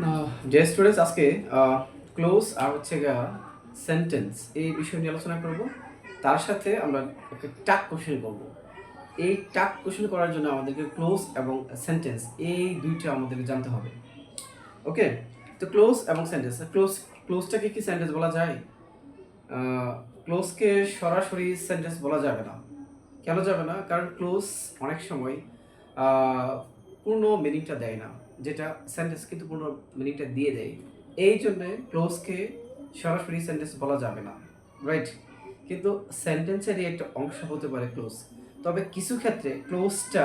Dear students, আজকে close আর হচ্ছে sentence এই বিষয় নিয়ে আলোচনা করব। তার সাথে আমরা একটা টাক কোশ্চেন করব। এই টাক কোশ্চেন করার জন্য আমাদেরকে ক্লোজ এবং সেন্টেন্স এই দুইটা আমাদেরকে জানতে হবে। ওকে, তো ক্লোজ এবং সেন্টেন্স, ক্লোজটাকে কি সেন্টেন্স বলা যায়? ক্লোজকে সরাসরি সেন্টেন্স বলা যাবে না। কেন যাবে না? কারণ ক্লোজ অনেক সময় পূর্ণ মিনিংটা দেয় না, যেটা সেন্টেন্স কিন্তু পূর্ণ মিনিংটা দিয়ে দেয়। এই জন্যে ক্লোজকে সরাসরি সেন্টেন্স বলা যাবে না, রাইট? কিন্তু সেন্টেন্সেরই একটা অংশ হতে পারে ক্লোজ। তবে কিছু ক্ষেত্রে ক্লোজটা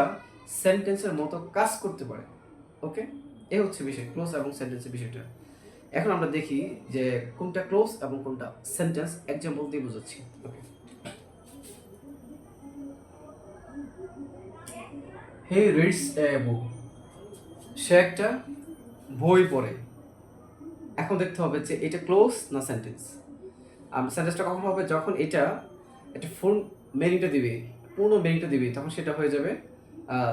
সেন্টেন্সের মতো কাজ করতে পারে। ওকে, এই হচ্ছে বিষয়, ক্লোজ এবং সেন্টেন্সের বিষয়টা। এখন আমরা দেখি যে কোনটা ক্লোজ এবং কোনটা সেন্টেন্স, এক্সাম্পল দিয়ে বোঝাচ্ছি। ওকে, হি রিডস এ বুক। সে একটা বই পড়ে। এখন দেখতে হবে যে এটা ক্লোজ না সেন্টেন্স। সেন্টেন্সটা কখন হবে? যখন এটা একটা ফুল মিনিংটা দিবে, পূর্ণ মিনিংটা দিবে, তখন সেটা হয়ে যাবে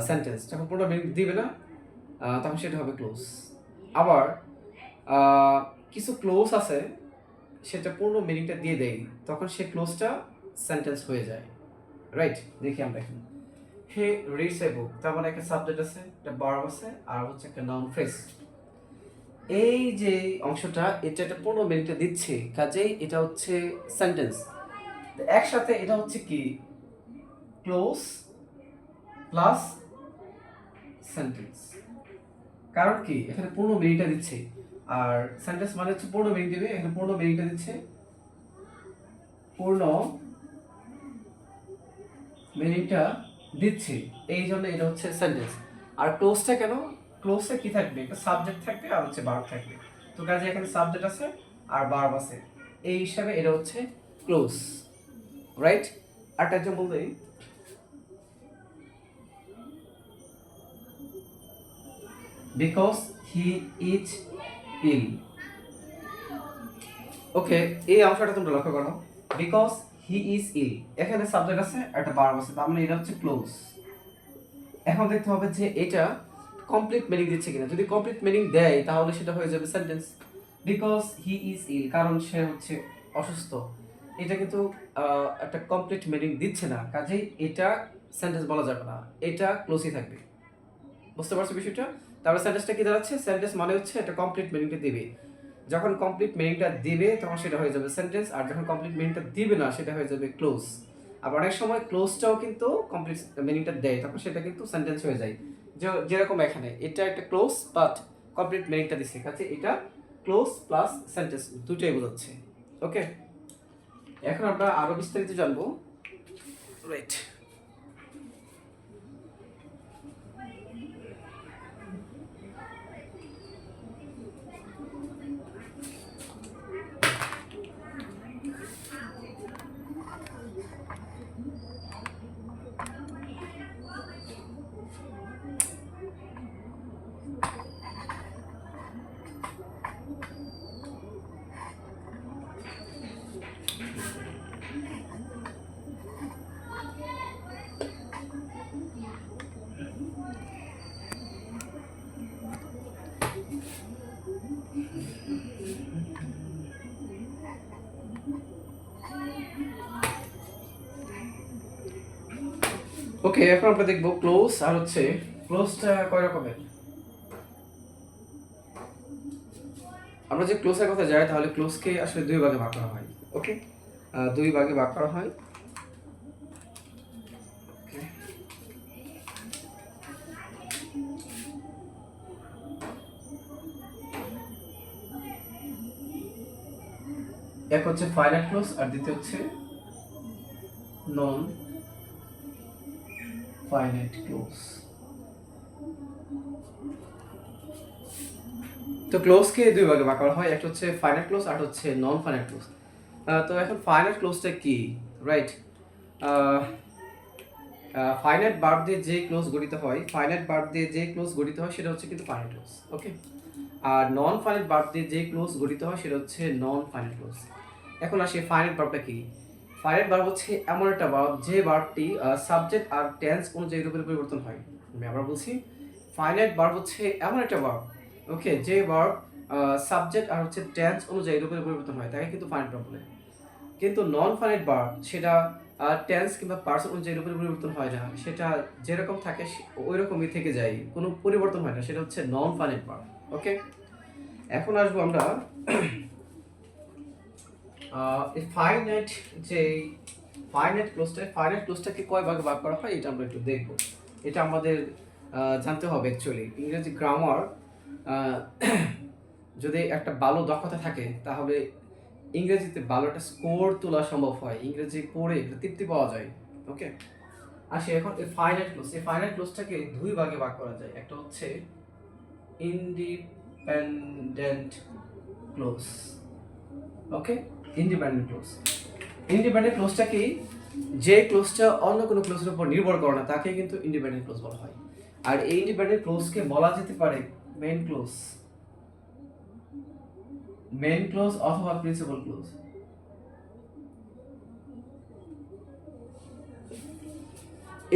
সেন্টেন্স। যখন পূর্ণ মিনিং দিবে না, তখন সেটা হবে ক্লোজ। আবার আহ, কিছু ক্লোজ আছে, সেটা পূর্ণ মিনিংটা দিয়ে দেয়, তখন সে ক্লোজটা সেন্টেন্স হয়ে যায়, রাইট? দেখি আমরা এখন, হে রিডস এ বুক, তার মানে একটা সাবজেক্ট আছে, একটা ভার্ব আছে, আর হচ্ছে একটা নাউন ফ্রেজ। এই যে অংশটা, এটা একটা পূর্ণ মিনিংটা দিচ্ছে, কাজেই এটা হচ্ছে সেন্টেন্স। একসাথে এটা হচ্ছে কি ক্লোজ প্লাস সেন্টেন্স। কারণ কি, এখানে পূর্ণ মিনিংটা দিচ্ছে, আর সেন্টেন্স মানে হচ্ছে পূর্ণ মিনিং দিবে। এখানে পূর্ণ মিনিংটা দিচ্ছে, পূর্ণ মিনিংটা দিচ্ছে, এই জন্য এটা হচ্ছে সেন্টেন্স। আর ক্লোজটা কেন? ক্লোজে কি থাকবে? একটা সাবজেক্ট থাকবে আর হচ্ছে ভার্ব থাকবে। তো কাজে এখানে সাবজেক্ট আছে আর ভার্ব আছে, এই হিসাবে এটা হচ্ছে ক্লোজ, রাইট? আরেকটা এক্সাম্পল দেই, বিকজ হি ইজ ইল। ওকে, এই অংশটা তোমরা লক্ষ্য করো, বিকজ হি ইজ ইল, এখানে সাবজেক্ট আছে একটা ভার্ব আছে, তার মানে এটা হচ্ছে ক্লোজ। এখন দেখতে হবে যে এটা কমপ্লিট মিনিং দিচ্ছে কিনা। যদি কমপ্লিট মিনিং দেয় তাহলে সেটা হয়ে যাবে sentence. Because he is ill, কারণ সে হচ্ছে অসুস্থ। এটা কিন্তু একটা কমপ্লিট মিনিং দিচ্ছে না, কাজেই এটা সেন্টেন্স বলা যাবে না, এটা ক্লোজই থাকবে। বুঝতে পারছো বিষয়টা? তারপরে সেন্টেন্সটা কি দাঁড়াচ্ছে? সেন্টেন্স মানে হচ্ছে এটা কমপ্লিট মিনিংটা দিবে। যখন কমপ্লিট মিনিংটা দিবে তখন সেটা হয়ে যাবে সেন্টেন্স, আর যখন কমপ্লিট মিনিংটা দিবে না সেটা হয়ে যাবে ক্লোজ। আবার অনেক সময় ক্লোজটাও কিন্তু কমপ্লিট মিনিংটা দেয়, তখন সেটা কিন্তু সেন্টেন্স হয়ে যায়। যেরকম এখানে এটা একটা ক্লোজ বাট কমপ্লিট মিনিংটা দিচ্ছে, কাছে এটা ক্লোজ প্লাস সেন্টেন্স দুটোই বোঝাচ্ছে। ওকে, এখন আমরা আরো বিস্তারিত জানবো, রাইট? ওকে, এখন আমরা দেখবো ক্লোজ আর হচ্ছে ক্লোজটা কয় রকমের। আমরা যে ক্লোজের কথা যাই, তাহলে ক্লোজকে আসলে দুই ভাগে ভাগ করা হয়। ওকে, দুই ভাগে ভাগ করা হয়। এক হচ্ছে ফাইনাইট ক্লোজ আর দ্বিতীয় হচ্ছে নন ফাইনাইট ক্লোজ। তো ক্লোজকে দুই ভাগে ভাগ করা হয়, একটা হচ্ছে ফাইনাইট ক্লোজ আর হচ্ছে নন ফাইনাইট ক্লোজ। তো এখন ফাইনাইট ক্লোজটা কি, রাইট? ফাইনাইট ভার্ব দিয়ে যে ক্লোজ গঠিত হয়, ফাইনাইট ভার্ব দিয়ে যে ক্লোজ গঠিত হয় সেটা হচ্ছে কিন্তু ফাইনাইট ক্লোজ। ওকে, আর নন ফাইনাইট ভার্ব দিয়ে যে ক্লোজ গঠিত হয় সেটা হচ্ছে নন ফাইনাইট ক্লোজ। এখন আসি ফাইনাইট ভার্বটা কি। ফাইনাইট ভার্ব হচ্ছে এমন একটা ভার্ব যে ভার্বটি সাবজেক্ট আর টেন্স অনুযায়ী রূপের পরিবর্তন হয়। আমি আবার বলছি, ফাইনাইট ভার্ব হচ্ছে এমন একটা ভার্ব ওকে, যে ভার্ব সাবজেক্ট আর হচ্ছে টেন্স অনুযায়ী রূপের পরিবর্তন হয় তাকে কিন্তু ফাইনাইট ভার্ব বলে। কিন্তু নন ফাইনাইট ভার্ব সেটা টেন্স কিংবা পার্সন অনুযায়ী রূপের পরিবর্তন হয় না, সেটা যেরকম থাকে ওই রকমই থেকে যায়, কোনো পরিবর্তন হয় না, সেটা হচ্ছে নন ফাইনাইট ভার্ব। ওকে, এখন আসবো আমরা ফাইনাইট, যে ফাইনাইট ক্লোজটাকে কয় ভাগে ভাগ করা হয় এটা আমরা একটু দেখব। এটা আমাদের জানতে হবে অ্যাকচুয়ালি। ইংরেজি গ্রামার যদি একটা ভালো দক্ষতা থাকে তাহলে ইংরেজিতে ভালো একটা স্কোর তোলা সম্ভব হয়, ইংরেজি পড়ে একটা তৃপ্তি পাওয়া যায়। ওকে, আসি এখন এই ফাইনাইট ক্লোজটাকে দুই ভাগে ভাগ করা যায়। একটা হচ্ছে ইন্ডিপেন্ডেন্ট ক্লোজ। ওকে, ইন্ডিপেন্ডেন্ট ক্লোজটা কি? যে ক্লোজটা অন্য কোনো ক্লোজের উপর নির্ভর করে না তাকে কিন্তু ইন্ডিপেন্ডেন্ট ক্লোজ বলা হয়। আর এই ইন্ডিপেন্ডেন্ট ক্লোজকে বলা যেতে পারে মেইন ক্লোজ অথবা প্রিন্সিপাল ক্লোজ।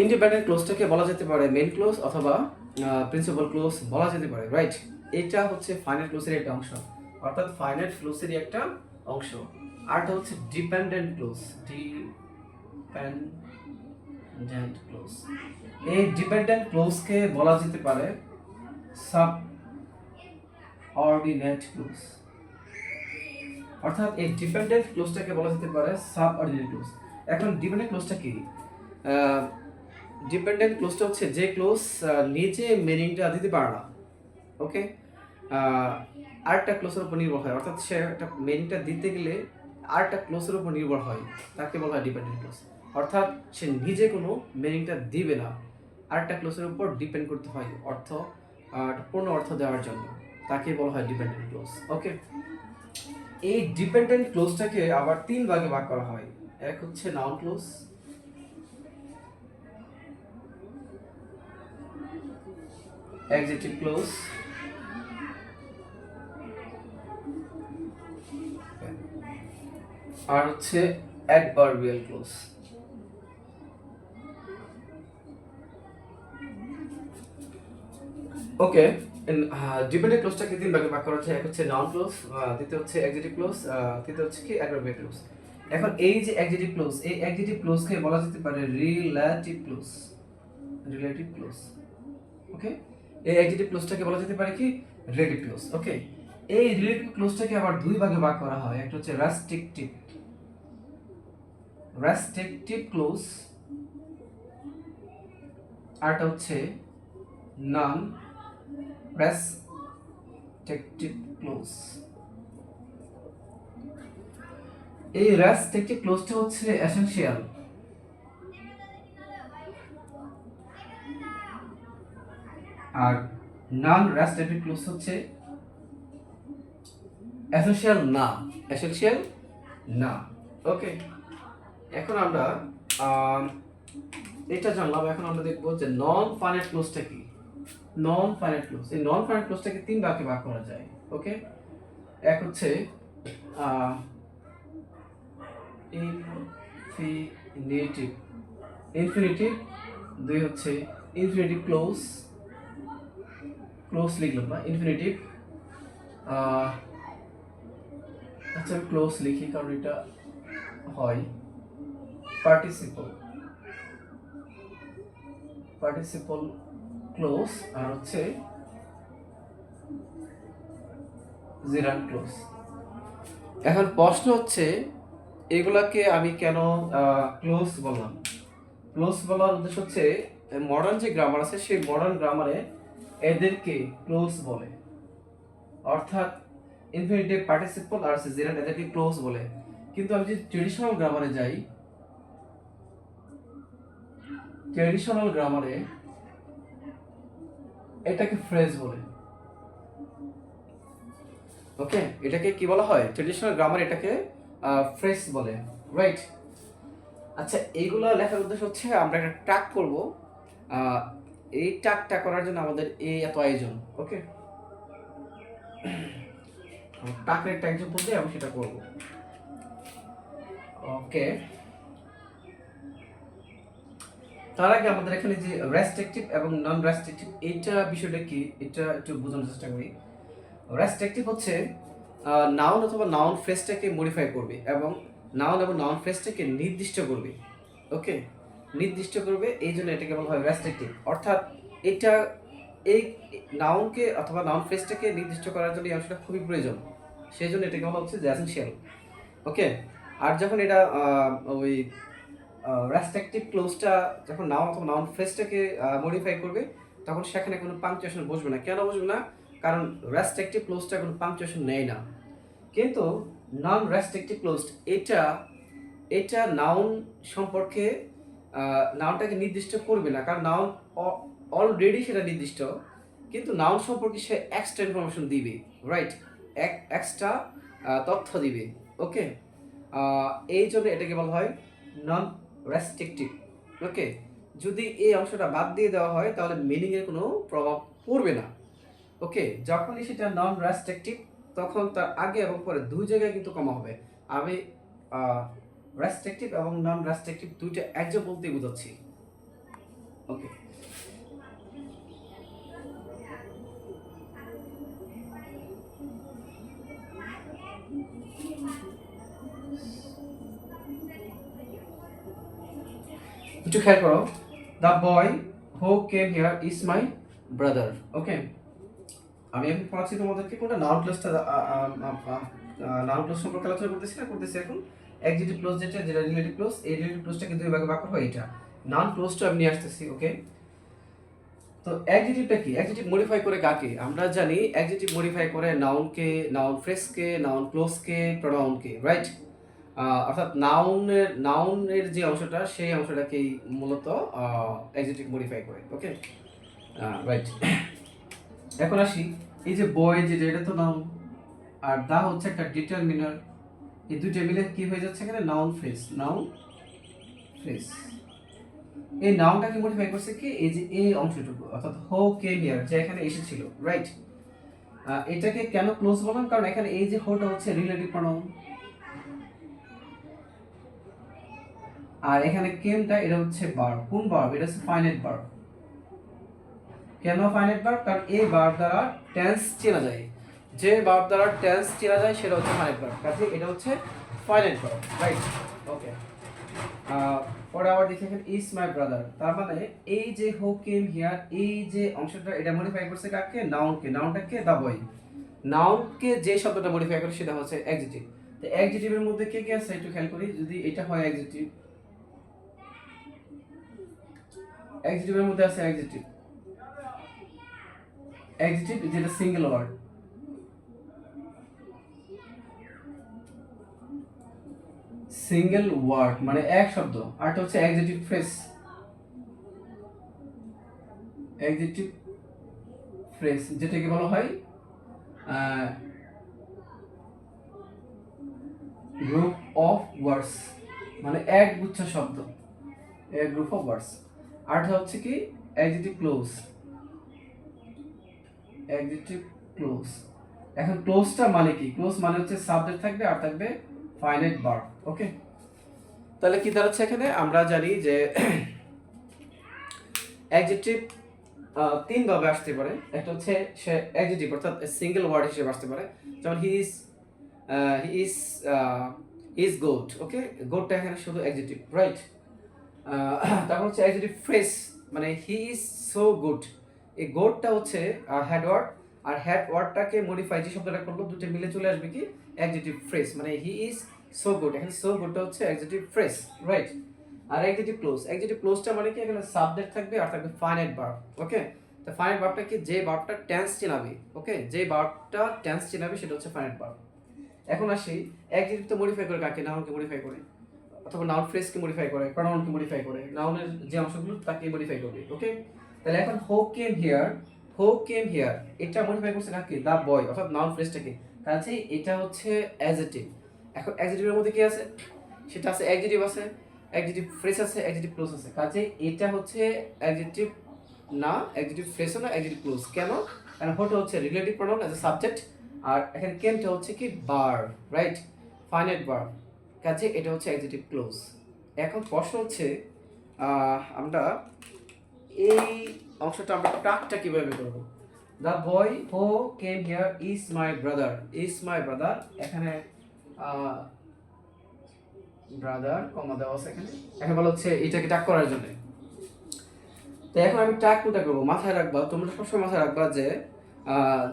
ইন্ডিপেন্ডেন্ট ক্লোজটাকে বলা যেতে পারে মেইন ক্লোজ অথবা প্রিন্সিপাল ক্লোজ বলা যেতে পারে, রাইট? এটা হচ্ছে ফাইনাইট ক্লোজের একটা অংশ, অর্থাৎ ফাইনাইট ক্লোজেরই একটা অংশ। আরটা হচ্ছে ডিপেন্ডেন্ট ক্লোজ। এই ডিপেন্ডেন্ট ক্লোজকে বলা যেতে পারে সাব অর্ডিনেট ক্লোজ, অর্থাৎ এই ডিপেন্ডেন্ট ক্লোজটাকে বলা যেতে পারে সাব অর্ডিনেট ক্লোজ। এখন ডিপেন্ডেন্ট ক্লোজটা কি? ডিপেন্ডেন্ট ক্লোজটা হচ্ছে যে ক্লোজ নিজে মিনিংটা দিতে পারে না। ওকে, আরেকটা ক্লোজের উপর নির্ভর হয়, অর্থাৎ সে একটা মিনিংটা দিতে গেলে আরেকটা ক্লোজের উপর নির্ভর হয়, তাকে বলা হয় ডিপেন্ডেন্ট ক্লোজ। অর্থাৎ সে নিজে কোনো মিনিংটা দিবে না, আরেকটা ক্লোজের উপর ডিপেন্ড করতে হয় পূর্ণ অর্থ দেওয়ার জন্য, তাকে বলা হয় ডিপেন্ডেন্ট ক্লোজ। ওকে, এই ডিপেন্ডেন্ট ক্লোজটাকে আবার তিন ভাগে ভাগ করা হয়। এক হচ্ছে নাউন ক্লোজ, অ্যাডজেক্টিভ ক্লোজ, আর হচ্ছে অ্যাডভার্বিয়াল ক্লোজ। ওকে, ডিপেন্ডেন্ট ক্লোজটাকে তিন ভাগে ভাগ করা হচ্ছে। এক হচ্ছে নাউন ক্লোজ, দ্বিতীয় হচ্ছে অ্যাডজেক্টিভ ক্লোজ, তৃতীয় হচ্ছে কি অ্যাডভার্বিয়াল ক্লোজ। এখন এই যে অ্যাডজেক্টিভ ক্লোজ, এই অ্যাডজেক্টিভ ক্লোজকে বলা যেতে পারে রিলেটিভ ক্লোজ। ওকে, এই অ্যাডজেক্টিভ ক্লোজটাকে বলা যেতে পারে কি রিলেটিভ ক্লোজ। ওকে, এই রিলেটিভ ক্লোজটাকে আবার দুই ভাগে ভাগ করা হয়। একটা হচ্ছে রেস্ট্রিকটিভ ক্লোজ, আরটা হচ্ছে নন রেস্ট্রিকটিভ ক্লোজ। এই রেস্ট্রিকটিভ ক্লোজটা হচ্ছে এসেনশিয়াল, আর নন রেস্ট্রিকটিভ ক্লোজ হচ্ছে এসেনশিয়াল না। ওকে, এখন আমরা এটা জানলাম। এখন আমরা দেখবো যে নন ফাইনাইট ক্লোজটা কি। নন ফাইনাইট ক্লোজটাকে তিন ভাগে ভাগ করা যায়। ওকে, এক হচ্ছে ইনফিনিটিভ, দুই হচ্ছে ইনফিনিটিভ ক্লোজ লিখলাম না, ইনফিনিটিভ। আচ্ছা, আমি ক্লোজ লিখি কারণ এটা হয় পার্টিসিপল ক্লোজ, আর হচ্ছে জিরান্ড ক্লোজ। এখন প্রশ্ন হচ্ছে এগুলাকে আমি কেন ক্লোজ বললাম? ক্লোজ বলার উদ্দেশ্য হচ্ছে মডার্ন যে গ্রামার আছে সেই মডার্ন গ্রামারে এদেরকে ক্লোজ বলে, অর্থাৎ ইনফিনিটিভ, পার্টিসিপল আর জিরান্ড এদেরকে ক্লোজ বলে। কিন্তু আমি যদি ট্রেডিশনাল গ্রামারে এটাকে ফ্রেজ বলে। ওকে, এটাকে কি বলা হয়? ট্রেডিশনাল গ্রামার এটাকে ফ্রেজ বলে, রাইট? আচ্ছা, এইগুলো লেখার উদ্দেশ্য হচ্ছে আমরা একটা ট্যাগ করব, এই ট্যাগটা করার জন্য আমাদের এই এত আয়োজন। ওকে, ট্যাগের একটা এক্সাম্পল দিয়ে আমি সেটা করব। ওকে, তার আগে আমাদের এখানে যে রেস্ট্রিকটিভ এবং নন রেস্ট্রিকটিভ এইটা বিষয়টা কি এটা একটু বোঝানোর চেষ্টা করি। রেস্ট্রিকটিভ হচ্ছে নাউন অথবা নাউন ফ্রেজটাকে মডিফাই করবে এবং নাউন এবং নাউন ফ্রেজটাকে নির্দিষ্ট করবে। ওকে, নির্দিষ্ট করবে, এই জন্য এটাকে বলা হয় রেস্ট্রিকটিভ। অর্থাৎ এটা এই নাউনকে অথবা নাউন ফ্রেজটাকে নির্দিষ্ট করার জন্য এই অংশটা খুবই প্রয়োজন, সেই জন্য এটাকে বলা হচ্ছে যে এসেনশিয়াল। ওকে, আর যখন এটা ওই রেস্ট্রিকটিভ ক্লোজটা যখন নাউন অথবা নাউন ফ্রেজটাকে মডিফাই করবে, তখন সেখানে কোনো পাংচুয়েশন বসবে না। কেন বসবে না? কারণ রেস্ট্রিকটিভ ক্লোজটা কোনো পাংচুয়েশন নেয় না। কিন্তু নন রেস্ট্রিকটিভ ক্লোজ এটা এটা নাউন সম্পর্কে নাউনটাকে নির্দিষ্ট করবে না, কারণ নাউন অলরেডি সেটা নির্দিষ্ট, কিন্তু নাউন সম্পর্কে সে এক্সট্রা ইনফরমেশন দিবে, রাইট, এক্সট্রা তথ্য দিবে। ওকে, এই জন্য এটাকে বলা হয় নন রেস্ট্রিকটিভ। ওকে, যদি এই অংশটা বাদ দিয়ে দেওয়া হয় তাহলে মিনিংয়ের কোনো প্রভাব পড়বে না। ওকে, যখনই সেটা নন রেস্ট্রিকটিভ তখন তার আগে এবং পরে দুই জায়গায় কিন্তু কমা হবে। আমি রেস্ট্রিকটিভ এবং নন রেস্ট্রিকটিভ দুইটা একজন বলতেই বোঝাচ্ছি। ওকে, একটু খেয়াল করো, the boy who came here is my brother. Okay, আমি এখন পড়াচ্ছি তোমাদেরকে কোনটা নাউন ক্লোজটা, নাউন ক্লোজ সম্পর্কে আলোচনা করতেছি এখন অ্যাডজেক্টিভ ক্লোজ যেটা রিলেটিভ ক্লোজ, এই রিলেটিভ ক্লোজটা কিন্তু দুই ভাগে ভাগ করা হয়। এটা নাউন ক্লোজটা আমি নিয়ে আসতেছি। ওকে, তো অ্যাডজেক্টিভটা কি? অ্যাডজেক্টিভ মডিফাই করে কাকে? আমরা জানি অ্যাডজেক্টিভ মডিফাই করে নাউনকে, নাউন ফ্রেজকে, নাউন ক্লোজকে, প্রোনাউনকে, রাইট। অর্থাৎ নাউনের যে অংশটা সেই অংশটাকেই মূলত অ্যাডজেক্টিভ মডিফাই করে। ওকে, রাইট। এখন আসি, এই যে বয় যেটা, এটা তো নাউন, আর দা হচ্ছে একটা ডিটারমিনার, এই দুইটা মিলে কি হয়ে যাচ্ছে এখানে? Noun phrase, noun phrase. এই নাউনটাকে মডিফাই করছে কি? এই যে এই অংশটুকু, অর্থাৎ হো কেম হিয়ার, যে এখানে এসেছিল, রাইট। এটাকে কেন ক্লোজ বললাম? কারণ এখানে এই যে হোটা হচ্ছে রিলেটিভ প্রোনাউন, আর এখানে কেমটা এটা হচ্ছে ভার্ব। কোন ভার্ব? এটা হচ্ছে ফাইনাইট ভার্ব। কেন ফাইনাইট ভার্ব? কারণ এই ভার্ব দ্বারা টেন্স চেনা যায়, যে ভার্ব দ্বারা টেন্স চেনা যায় সেটা হচ্ছে ফাইনাইট ভার্ব, কাজে এটা হচ্ছে ফাইনাইট ভার্ব, রাইট। ওকে, পরে আবার দেখি এখানে ইজ মাই ব্রাদার, তার মানে এই যে হু কেম হিয়ার, এই যে অংশটা এটা মডিফাই করছে কাকে? নাউনকে। নাউনটাকে দা বয়, নাউনকে যে শব্দটা মডিফাই করে সেটা হচ্ছে অ্যাডজেক্টিভ। তো অ্যাডজেক্টিভের মধ্যে কে কে আছে একটু খেয়াল করি। যদি এটা হয় অ্যাডজেক্টিভ, অ্যাডজেক্টিভের মধ্যে আছে অ্যাডজেক্টিভ, অ্যাডজেক্টিভ যেটা সিঙ্গেল ওয়ার্ড, সিঙ্গেল ওয়ার্ড মানে এক শব্দ। আরটা হচ্ছে অ্যাডজেক্টিভ ফ্রেজ, অ্যাডজেক্টিভ ফ্রেজ যেটাকে বলা হয় গ্রুপ অফ ওয়ার্ডস, মানে এক গুচ্ছ শব্দ, এক গ্রুপ অফ ওয়ার্ডস। আরটা হচ্ছে কি? Adjective clause, adjective clause. এখন ক্লোজটা মানে কি? ক্লোজ মানে হচ্ছে সাবজেক্ট থাকবে আর থাকবে ফাইনাইট ভার্ব। ওকে, তাহলে কি দাঁড়াচ্ছে এখানে? আমরা জানি যে অ্যাডজেক্টিভ তিন ভাবে আসতে পারে। একটা হচ্ছে সে অ্যাডজেক্টিভ অর্থাৎ সিঙ্গেল ওয়ার্ড হিসেবে আসতে পারে, যেমন হি ইজ গুড। ওকে, গুডটা এখানে শুধু অ্যাডজেক্টিভ, রাইট। তারপর হচ্ছে অ্যাডজেক্টিভ ফ্রেজ, মানে হি ইজ সো গুড, এই গুডটা হচ্ছে হেড ওয়ার্ড, আর হেড ওয়ার্ডটাকে মডিফাই যে শব্দটা করলো দুটো মিলে চলে আসবে কি? অ্যাডজেক্টিভ ফ্রেজ, মানে হি ইজ সো গুড, এখানে সো গুডটা হচ্ছে অ্যাডজেক্টিভ ফ্রেজ, রাইট। আর অ্যাডজেক্টিভ ক্লোজ, অ্যাডজেক্টিভ ক্লোজটা মানে কি? এখানে সাবজেক্ট থাকবে আর থাকবে ফাইনাইট ভার্ব। ওকে, তো ফাইনাইট ভার্বটা কি? যে ভার্বটা টেন্স চেনাবে। ওকে, যে ভার্বটা টেন্স চেনাবে সেটা হচ্ছে ফাইনাইট ভার্ব। এখন আসি, অ্যাডজেক্টিভ তো মডিফাই করে কাকে? নাউনকে মডিফাই করে, অথবা নাউন ফ্রেজকে মডিফাই করে, প্রোনাউনকে মডিফাই করে, নাউনের যে অংশগুলো তাকে মডিফাই করবে। ওকে, তাহলে এখন who came here, who came here এটা মডিফাই করছে কাকে? দা বয়, অর্থাৎ নাউন ফ্রেজটাকে, কাজেই এটা হচ্ছে অ্যাডজেক্টিভ। এখন অ্যাডজেক্টিভের মধ্যে কি আছে? সেটা আছে অ্যাডজেক্টিভ আছে, অ্যাডজেক্টিভ ফ্রেজ আছে, অ্যাডজেক্টিভ ক্লোজ আছে, কাজেই এটা হচ্ছে অ্যাডজেক্টিভ না, অ্যাডজেক্টিভ ফ্রেজ না, অ্যাডজেক্টিভ ক্লোজ। কেন? কারণ হোটা হচ্ছে relative pronoun as a subject, আর এখানে কেমটা হচ্ছে কি? ভার্ব, রাইট, ফাইনাইট ভার্ব, কাজে এটা হচ্ছে অ্যাডজেক্টিভ ক্লোজ। এখন প্রশ্ন হচ্ছে আমরা এই অংশটা আমরা প্রাকটা কিভাবে করব? The boy who came here is my brother, is my brother, এখানে ব্রাদার কমা দেওয়া আছে এখানে, এখন বলা হচ্ছে এটাকে টাক করার জন্য। তো এখন আমি টাক কোনটা করবো, মাথায় রাখবা, তোমরা সবসময় মাথায় রাখবা যে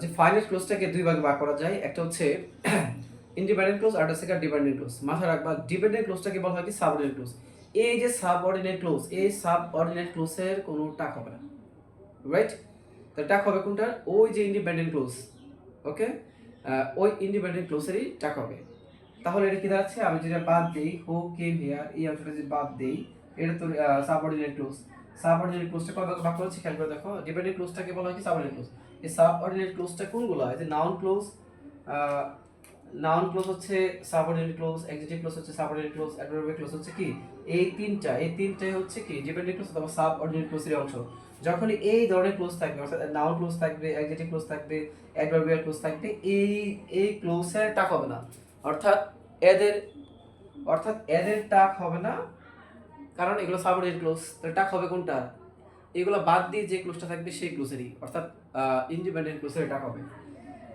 যে ফাইনাইট ক্লোজটাকে দুই ভাগে ভাগ করা যায়, একটা হচ্ছে ইন্ডিপেন্ডেন্ট ক্লোজ আর একটা হচ্ছে ডিপেন্ডেন্ট ক্লোজ। মাথায় রাখবা ডিপেন্ডেন্ট ক্লোজটাকে বলা হয় কি সাবঅর্ডিনেট ক্লোজ। এই যে সাবঅর্ডিনেট ক্লোজ, এই সাবঅর্ডিনেট ক্লোজের কোনো টাক হবে না, রাইট? তো টাক হবে কোনটার? ওই যে ইন্ডিপেন্ডেন্ট ক্লোজ, ওকে, ওই ইন্ডিপেন্ডেন্ট ক্লোজেরই টাক হবে। তাহলে এটা কি দাঁড়াচ্ছে, আমি যেটা বাদ দিই হু কেম হিয়ার, এই অংশটা যদি বাদ দিই, এটা তো সাবঅর্ডিনেট ক্লোজ। সাবঅর্ডিনেট ক্লোজটা কয় ভাগে ভাগ করেছি খেয়াল করে দেখো, ডিপেন্ডেন্ট ক্লোজটাকে বলা হয় কি সাবঅর্ডিনেট ক্লোজ। এই সাবঅর্ডিনেট ক্লোজটা কোনগুলো? এই যে নাউন ক্লোজ, নাউন ক্লোজ হচ্ছে সাবঅর্ডিনেট ক্লোজ, অ্যাডজেক্টিভ ক্লোজ হচ্ছে সাবঅর্ডিনেট ক্লোজ, অ্যাডভার্বিয়াল ক্লোজ হচ্ছে কি এই তিনটাই হচ্ছে কি ডিপেন্ডেন্ট ক্লোজ অথবা সাবঅর্ডিনেট ক্লোজের অংশ। যখন এই ধরনের ক্লোজ থাকবে, অর্থাৎ নাউন ক্লোজ থাকবে, অ্যাডজেক্টিভ ক্লোজ থাকবে, অ্যাডভার্বিয়াল ক্লোজ থাকবে, এই ক্লোজের টাক হবে না, অর্থাৎ এদের টাক হবে না, কারণ এগুলো সাবঅর্ডিনেট ক্লোজ। তো টাক হবে কোনটা? এগুলো বাদ দিয়ে যে ক্লোজটা থাকবে সেই ক্লোজেরই, অর্থাৎ ইন্ডিপেন্ডেন্ট ক্লোজের টাক হবে।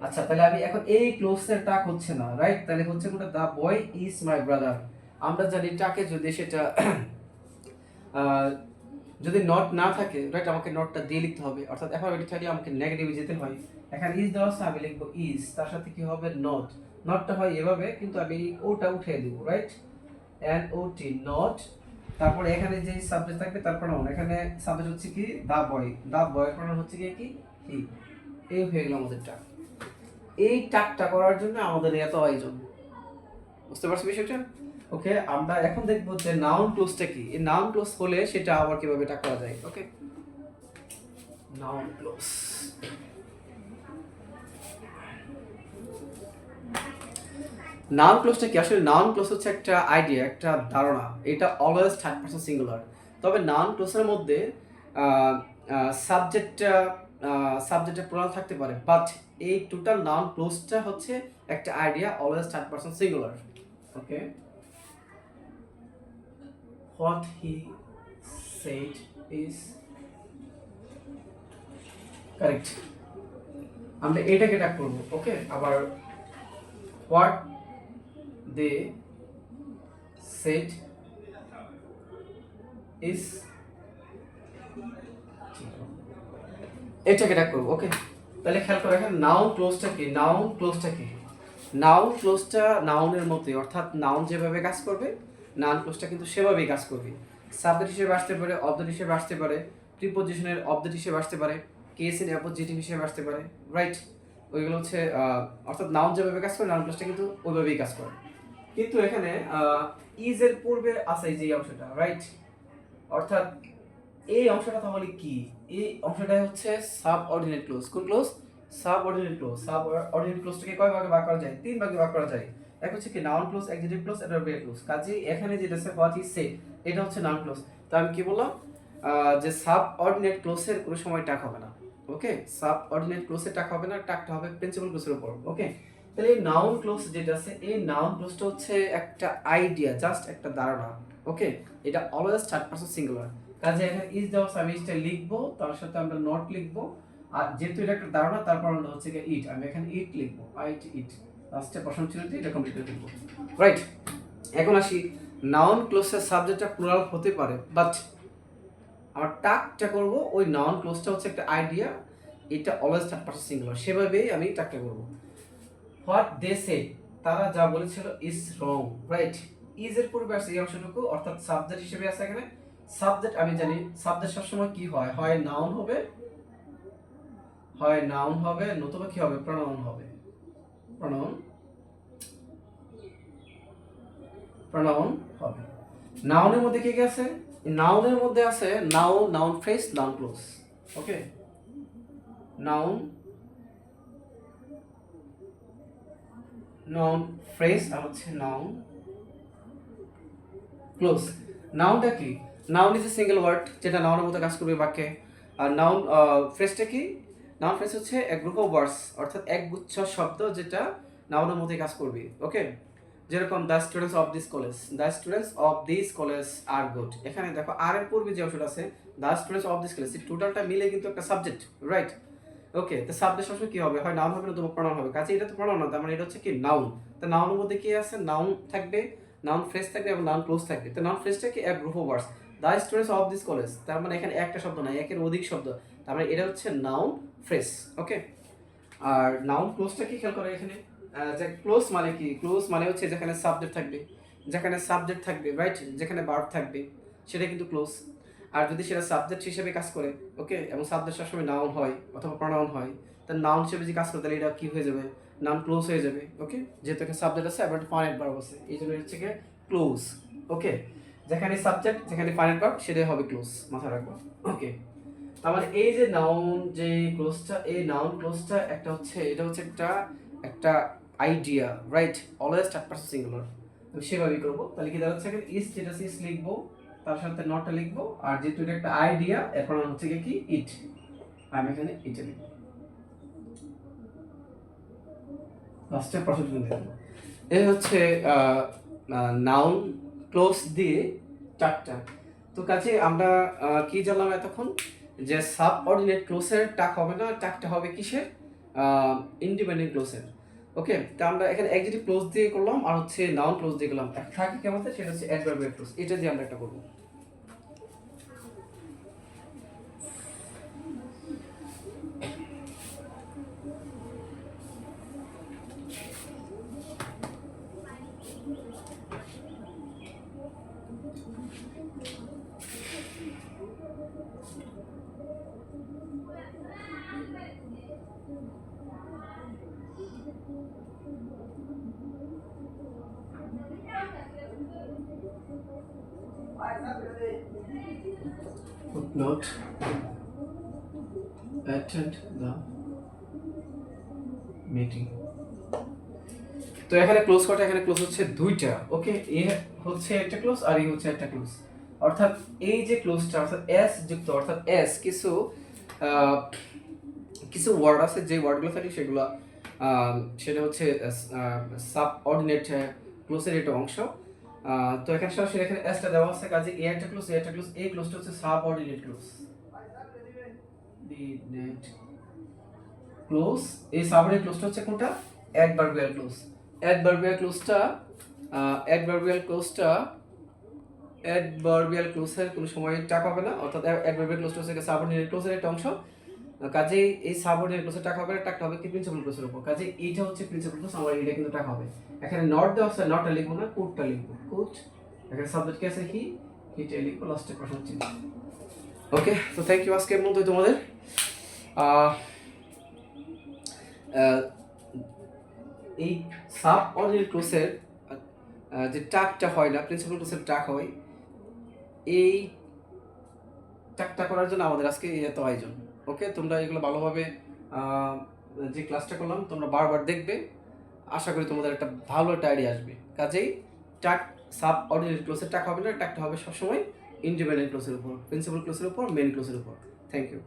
আচ্ছা, তাহলে আমি এখন এই ক্লোজের টাক হচ্ছে না, রাইট? তাহলে হচ্ছে কোনটা? দা বয় ইজ মাই ব্রাদার। আমরা জানি টাকে যদি সেটা যদি নট না থাকে, রাইট, আমাকে নটটা দিয়ে লিখতে হবে, অর্থাৎ অ্যাফার্মেটিভ থাকলে আমাকে নেগেটিভে যেতে হয়। এখানে ইজ দেওয়া আছে, আমি লিখবো ইজ, তার সাথে কি হবে? নট। নটটা হয় এভাবে, কিন্তু আমি ওটা উঠিয়ে দিব, right? N O T, not. তারপরে এখানে যে সাবজেক্ট থাকবে তার প্রনাউন, এখানে সাবজেক্ট হচ্ছে কি দা বয়, দা বয় প্রনাউন হচ্ছে কি হি। এই হয়ে গেল আমাদের টাক। এই টাকটা করার জন্য আমাদের এত আয়োজন, বুঝতে পারছো বিষয়টা? ওকে, আমরা এখন দেখবো যে নাউন ক্লোজটা কি। এই নাউন ক্লোজ হলে সেটা আবার কিভাবে টাক করা যায়। ওকে, নাউন ক্লোজ। নাউন ক্লোজটা কি? আসলে নাউন ক্লোজ হচ্ছে একটা আইডিয়া, একটা ধারণা, এটা অলওয়েজ থার্ড পারসন সিঙ্গুলার। তবে নাউন ক্লোজের মধ্যে সাবজেক্টটা প্লুরাল থাকতে পারে, বাট এই টোটাল নাউন ক্লোজটা হচ্ছে একটা idea, always third person singular. Okay, what he said is correct, আমরা এটাকে টাক করব। ওকে, আবার what they said is এটাকে টাক করব। ওকে, তাহলে খেয়াল করে দেখেন নাউন ক্লোজটা কি। নাউন ক্লোজটা নাউনের মতোই, অর্থাৎ নাউন যেভাবে কাজ করবে নাউন ক্লোজটা কিন্তু সেভাবেই কাজ করবে। সাবজেক্ট হিসেবে আসতে পারে, অবজেক্ট হিসেবে আসতে পারে, প্রিপোজিশনের অবজেক্ট হিসেবে আসতে পারে, কেস ইন অ্যাপোজিটিভ হিসেবে আসতে পারে, রাইট? ওইগুলো হচ্ছে অর্থাৎ নাউন যেভাবে কাজ করে নাউন ক্লোজটা কিন্তু ওইভাবেই কাজ করে। কিন্তু এখানে ইজ এর পূর্বে আছে যে অংশটা, রাইট? অর্থাৎ এই অংশটা তাহলে কি? এই অংশটাই হচ্ছে সাবঅর্ডিনেট ক্লোজ। কোন ক্লোজ? Subordinate clause. সাবঅর্ডিনেট ক্লোজটাকে কয় ভাগে ভাগ করা যায়? তিন ভাগে ভাগ করা যায়। এক হচ্ছে কি noun clause, adjective clause, adverbial close. কাজেই এখানে যেটা আছে হোয়াট হি সেড, এটা হচ্ছে নাউন ক্লোজ। তো আমি কি বললাম যে সাবঅর্ডিনেট ক্লোজের কোনো সময় টাক হবে না। ওকে, সাবঅর্ডিনেট ক্লোজের টাক হবে না, টাকটা হবে প্রিন্সিপাল ক্লোজের উপর। ওকে, তাহলে এই নাউন ক্লোজ যেটা আছে, এই নাউন ক্লোজটা হচ্ছে একটা আইডিয়া, জাস্ট একটা ধারণা। ওকে, এটা অলওয়েজ থার্ড পারসন সিঙ্গুলার। কাজে এখানে ইজ দেওয়া আছে, আমি ইজটা লিখবো, তার সাথে আমরা নট লিখবো, আর যেহেতু এটা একটা ধারণা তারপর আমরা হচ্ছে কি ইট, আমি এখানে ইট লিখবো, ইট লাস্টে প্রশ্ন ছিল যে এটা কমপ্লিট করে লিখবো, রাইট? এখন আসি, নাউন ক্লোজের সাবজেক্টটা প্লুরাল হতে পারে, বাট আমার টাকটা করব ওই নাউন ক্লোজটা হচ্ছে একটা আইডিয়া, এটা অলওয়েজ থার্ড পারসন সিঙ্গুলার, সেভাবেই আমি টাকটা করব। হোয়াট দে সে, তারা যা বলেছিল ইজ রং, রাইট? ইজ এর পূর্বে আছে এই অংশটুকু, অর্থাৎ সাবজেক্ট হিসেবে আছে এখানে। সাবজেক্ট আমি জানি, সাবজেক্ট সবসময় কি হয়? হয় নাউন হবে, নতুবা কি হবে? প্রনাউন হবে। প্রনাউন হবে। নাউনের মধ্যে কি কি আছে? নাউনের মধ্যে আছে noun phrase, noun clause. Okay, noun phrase আর হচ্ছে নাউন ক্লোজ। নাউনটা কি? Noun is a single word, যেটা নাউনের মধ্যে কাজ করবে বাক্যে। আর নাউন ফ্রেজটা কি? নাউন ফ্রেজ হচ্ছে এক গ্রুপ অফ ওয়ার্ডস, অর্থাৎ এক গুচ্ছ শব্দ যেটা নাউনের মধ্যে কাজ করবে। ওকে, যেরকম the students of this college are good. এখানে দেখো আর এর পূর্বে যে অংশটা আছে the students of this college, টোটালটা মিলে কিন্তু একটা সাবজেক্ট, রাইট? ওকে, তো সাবজেক্ট সবসময় কি হবে, হয় নাউন হবে না তো প্রনাউন হবে। কাজে এটা তো প্রনাউন না, তার মানে এটা হচ্ছে কি নাউন। তো নাউনের মধ্যে কি আছে, নাউন থাকবে, নাউন ফ্রেজ থাকবে এবং নাউন ক্লোজ থাকবে। তো নাউন ফ্রেজটা কি এক group of words, the students of this college, তার মানে এখানে একটা শব্দ না, একের অধিক শব্দ, তার মানে এটা হচ্ছে নাউন ফ্রেজ। ওকে, আর নাউন ক্লোজটা কি খেয়াল করে এখানে, যে ক্লোজ মানে কি, ক্লোজ মানে হচ্ছে যেখানে সাবজেক্ট থাকবে, যেখানে সাবজেক্ট থাকবে রাইট, যেখানে ভার্ব থাকবে সেটা কিন্তু ক্লোজ। আর যদি সেটা সাবজেক্ট হিসেবে কাজ করে, ওকে, এবং সাবজেক্ট সবসময় নাউন হয় অথবা প্রনাউন হয়, তাহলে নাউন হিসেবে যদি কাজ করে তাহলে এটা কি হয়ে যাবে, নাউন ক্লোজ হয়ে যাবে। ওকে, যেহেতু এখানে সাবজেক্ট আছে আবার ফাইনাইট ভার্ব আছে, এই জন্য হচ্ছে গিয়ে ক্লোজ। ওকে, যেখানে সাবজেক্ট যেখানে ফাইনাইট ভার্ব সেটাই হবে ক্লোজ, মাথায় রাখবো। ওকে, আমার এই যে নাউন যে ক্লোজটা, এই নাউন ক্লোজটা একটা হচ্ছে, এটা হচ্ছে একটা একটা idea right, always third person singular. আমি সেভাবেই করবো, তাহলে কি দাঁড়াচ্ছে এখানে ইজ, যেটা ইজ লিখবো, তার সাথে নটটা লিখবো, আর যেহেতু এটা একটা আইডিয়া এরপর হচ্ছে কি ইট, আমি এখানে ইটে লিখবো, লাস্টে প্রসেস দিয়ে দেবো। এই হচ্ছে নাউন ক্লোজ দিয়ে চারটা। তো কাজে আমরা কি জানলাম এতক্ষণ, যে সাবঅর্ডিনেট ক্লোজের টাক হবে না, টাকটা হবে কিসের, ইন্ডিপেন্ডেন্ট ক্লোজের। ওকে, তো আমরা এখানে অ্যাডজেক্টিভ ক্লোজ দিয়ে করলাম আর হচ্ছে নাউন ক্লোজ দিয়ে করলাম, থাকে কেমন, সেটা হচ্ছে অ্যাডভার্বিয়াল ক্লোজ, এটা দিয়ে আমরা একটা করবো। Footnote, attend the meeting. তো এখানে ক্লোজ কটা, এখানে ক্লোজ হচ্ছে দুইটা। ওকে, এ হচ্ছে একটা ক্লোজ আর এই হচ্ছে একটা ক্লোজ, অর্থাৎ এই যে ক্লোজটা অর্থাৎ এস যুক্ত, অর্থাৎ এস কিছু কিছু ওয়ার্ড আছে যে ওয়ার্ডগুলো থাকে সেগুলো সেটা হচ্ছে সাবঅর্ডিনেট ক্লোজের একটা অংশ। তো এখানে সরাসরি এখানে এসটা দেওয়া আছে, কাজে এ একটা ক্লোজ, এ একটা ক্লোজ, এই ক্লোজটা হচ্ছে সাবঅর্ডিনেট ক্লোজ, অর্ডিনেট ক্লোজ। এই সাবঅর্ডিনেট ক্লোজটা হচ্ছে কোনটা, অ্যাডভার্বিয়াল ক্লোজ। অ্যাডভার্বিয়াল ক্লোজটা অ্যাডভার্বিয়াল ক্লোজটা অ্যাডভার্বিয়াল ক্লোজের কোনো সময় টাকা হবে না, অর্থাৎ অ্যাডভার্বিয়াল ক্লোজটা হচ্ছে সাবঅর্ডিনেট ক্লোজের একটা অংশ। কাজেই এই সাবঅর্ডিনেট ক্লোজের টাকা হবে না, টাকা হবে কি প্রিন্সিপাল ক্লোজের উপর। কাজে এইটা হচ্ছে প্রিন্সিপাল ক্লোজ, আমার এটা কিন্তু টাকা হবে। এখানে নট দেওয়া আছে, নটটা লিখবো না, কোডটা লিখবো, কোড। এখানে সাবজেক্ট কি আছে, হি, হিটা লিখবো, লাস্টে প্রশ্ন চিহ্ন। ওকে, তো থ্যাংক ইউ আজকের মতো তোমাদের। এই সাবঅর্ডিনেট ক্লোজের যে টাকটা হয় না, প্রিন্সিপাল ক্লোজের টাক হয়, এই টাকটা করার জন্য আমাদের আজকে এত আয়োজন। ওকে, তোমরা এগুলো ভালোভাবে যে ক্লাসটা করলাম তোমরা বারবার দেখবে, আশা করি তোমাদের একটা ভালো একটা আইডিয়া আসবে। কাজেই টাক সাবঅর্ডিনেট ক্লোজের টাক হবে না, টাকটা হবে সবসময় ইন্ডিপেন্ডেন্ট ক্লোজের উপর, প্রিন্সিপাল ক্লোজের উপর, মেইন ক্লোজের উপর। Thank you.